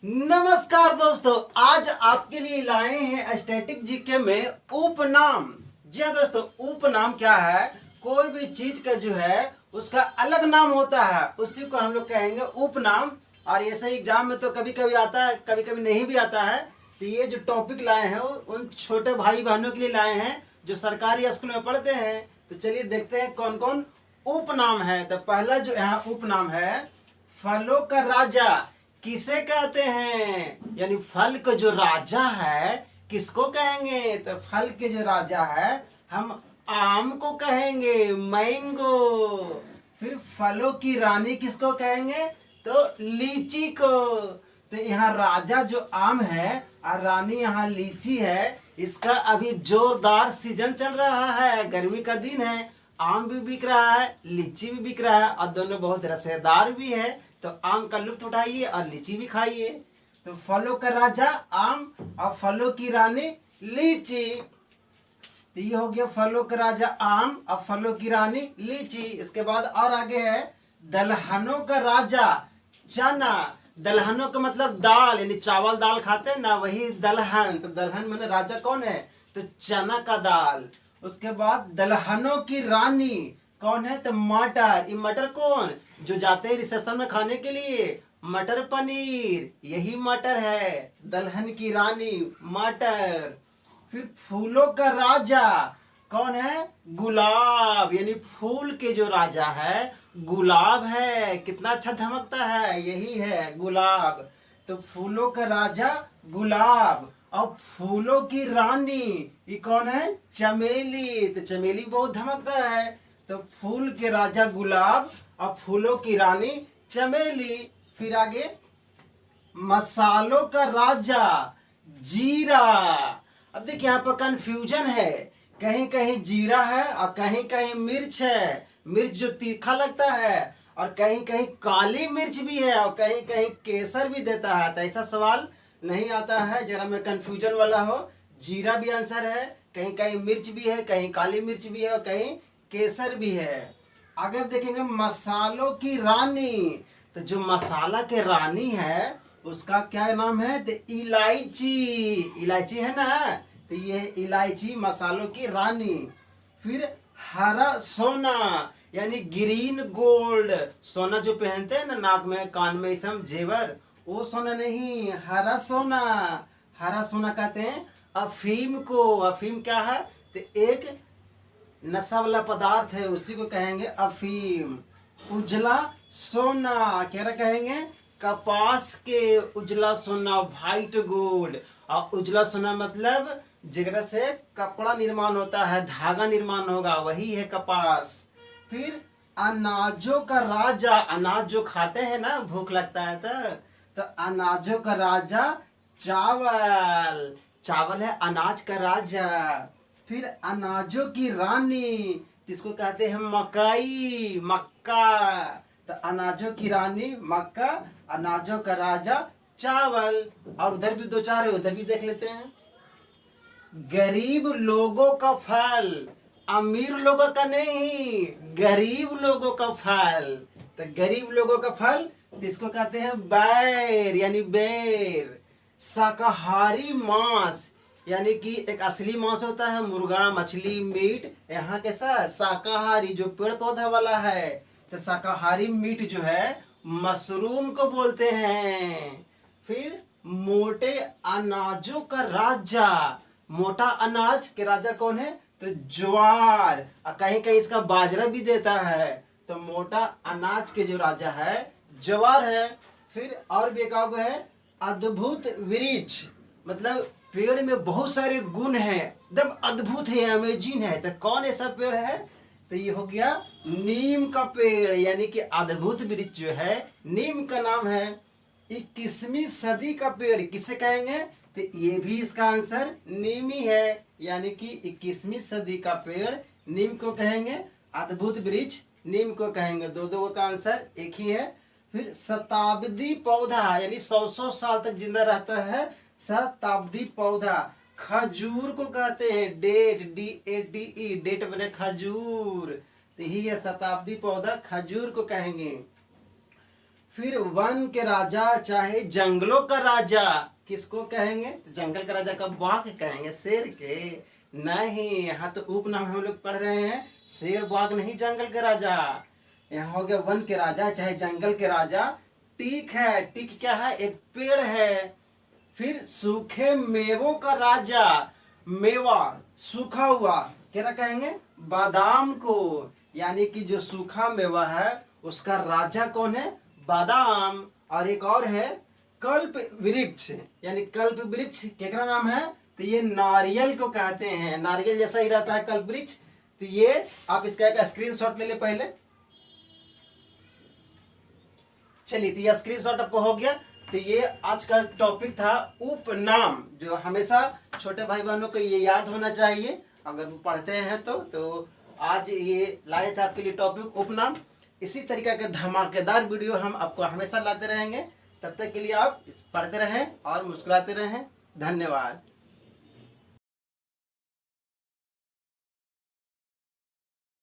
नमस्कार दोस्तों, आज आपके लिए लाए हैं स्टैटिक जीके में उपनाम। जी हाँ दोस्तों, उपनाम क्या है? कोई भी चीज का जो है उसका अलग नाम होता है, उसी को हम लोग कहेंगे उपनाम। और ऐसे एग्जाम में तो कभी कभी आता है, कभी कभी नहीं भी आता है। तो ये जो टॉपिक लाए हैं वो उन छोटे भाई बहनों के लिए लाए हैं जो सरकारी स्कूल में पढ़ते हैं। तो चलिए देखते हैं कौन कौन उपनाम है। तो पहला जो यहाँ उपनाम है, फलों का राजा किसे कहते हैं? यानी फल का जो राजा है किसको कहेंगे? तो फल के जो राजा है हम आम को कहेंगे, मैंगो। फिर फलों की रानी किसको कहेंगे? तो लीची को। तो यहाँ राजा जो आम है और रानी यहाँ लीची है। इसका अभी जोरदार सीजन चल रहा है, गर्मी का दिन है। आम भी बिक रहा है, लीची भी बिक रहा है और दोनों बहुत रसेदार भी है। तो आम का लुत्फ उठाइए और लीची भी खाइए। तो फलों का राजा आम और फलों की रानी लीची। तो ये हो गया फलों का राजा आम और फलों की रानी लीची। इसके बाद और आगे है दलहनों का राजा चना। दलहनों का मतलब दाल, यानी चावल दाल खाते हैं ना, वही दलहन। तो दलहन माने राजा कौन है? तो चना का दाल। उसके बाद दलहनों की रानी कौन है? तो मटर। ये मटर कौन? जो जाते हैं रिसेप्शन में खाने के लिए, मटर पनीर, यही मटर है। दलहन की रानी मटर। फिर फूलों का राजा कौन है? गुलाब। यानी फूल के जो राजा है गुलाब है। कितना अच्छा धमकता है, यही है गुलाब। तो फूलों का राजा गुलाब और फूलों की रानी ये कौन है? चमेली। तो चमेली बहुत धमकता है। तो फूल के राजा गुलाब और फूलों की रानी चमेली। फिर आगे मसालों का राजा जीरा। अब देखिए यहाँ पर कंफ्यूजन है, कहीं कहीं जीरा है और कहीं कहीं मिर्च है। मिर्च जो तीखा लगता है, और कहीं कहीं काली मिर्च भी है और कहीं कहीं केसर भी देता है। तो ऐसा सवाल नहीं आता है जरा में कंफ्यूजन वाला हो। जीरा भी आंसर है, कहीं कहीं मिर्च भी है, कहीं काली मिर्च भी है और कहीं केसर भी है। आगे आप देखेंगे मसालों की रानी। तो जो मसाला के रानी है उसका क्या नाम है? तो इलायची। इलायची है ना, तो ये है इलायची, मसालों की रानी। फिर हरा सोना यानी ग्रीन गोल्ड। सोना जो पहनते हैं ना नाक में, कान में, सब जेवर, वो सोना नहीं, हरा सोना। हरा सोना कहते हैं अफीम को। अफीम क्या है? तो एक नशा वाला पदार्थ है, उसी को कहेंगे अफीम। उजला सोना क्या कहेंगे? कपास के उजला सोना, व्हाइट गोल्ड। और उजला सोना मतलब जेकरा से कपड़ा निर्माण होता है, धागा निर्माण होगा, वही है कपास। फिर अनाजों का राजा, अनाज जो खाते हैं ना भूख लगता है तो अनाजों का राजा चावल। चावल है अनाज का राजा। फिर अनाजों की रानी जिसको कहते हैं मकई, मक्का। तो अनाजों की रानी मक्का, अनाजों का राजा चावल। और उधर भी दो चार है, उधर भी देख लेते हैं। गरीब लोगों का फल, अमीर लोगों का नहीं, गरीब लोगों का फल। तो गरीब लोगों का फल जिसको कहते हैं बैर, यानी बेर। शाकाहारी मांस, यानी कि एक असली मांस होता है मुर्गा, मछली, मीट। यहाँ कैसा शाकाहारी जो पेड़ पौधा वाला है। तो शाकाहारी मीट जो है मशरूम को बोलते हैं। फिर मोटे अनाजों का राजा, मोटा अनाज के राजा कौन है? तो ज्वार। और कहीं कहीं इसका बाजरा भी देता है। तो मोटा अनाज के जो राजा है ज्वार है। फिर और भी एक है अद्भुत वृक्ष, मतलब पेड़ में बहुत सारे गुण हैं, एकदम अद्भुत है, अमेजिंग है। तो कौन ऐसा पेड़ है? तो ये हो गया नीम का पेड़, यानी कि अद्भुत वृक्ष जो है नीम का नाम है। 21वीं सदी का पेड़ किसे कहेंगे? तो ये भी इसका आंसर नीम ही है, यानी कि 21वीं सदी का पेड़ नीम को कहेंगे। अद्भुत वृक्ष नीम को कहेंगे। दो दो का आंसर एक ही है। फिर शताब्दी पौधा, यानी 100 साल तक जिंदा रहता है शताब्दी पौधा। खजूर को कहते हैं डेट, DATE, डेट बने खजूर। तो यही है शताब्दी पौधा, खजूर को कहेंगे। फिर वन के राजा चाहे जंगलों का राजा, किसको कहेंगे? तो जंगल का राजा का बाघ कहेंगे, शेर के नहीं। यहाँ तो उपनाम हम लोग पढ़ रहे हैं, शेर बाघ नहीं, जंगल के राजा। यहाँ हो गया वन के राजा चाहे जंगल के राजा। टीक है, टीक क्या है? एक पेड़ है। फिर सूखे मेवों का राजा, मेवा सूखा हुआ क्या कहेंगे? बादाम को। यानी कि जो सूखा मेवा है उसका राजा कौन है? बादाम। और एक और है कल्प वृक्ष, यानी कल्प वृक्ष केकरा नाम है? तो ये नारियल को कहते हैं, नारियल जैसा ही रहता है कल्प वृक्ष। तो ये आप इसका एक स्क्रीनशॉट ले ले पहले। चलिए, तो ये स्क्रीनशॉट आपको हो गया। तो ये आज का टॉपिक था उपनाम, जो हमेशा छोटे भाई बहनों को ये याद होना चाहिए अगर वो पढ़ते हैं तो आज ये लाए थे आपके लिए टॉपिक उपनाम। इसी तरीके के धमाकेदार वीडियो हम आपको हमेशा लाते रहेंगे। तब तक के लिए आप पढ़ते रहें और मुस्कुराते रहें। धन्यवाद।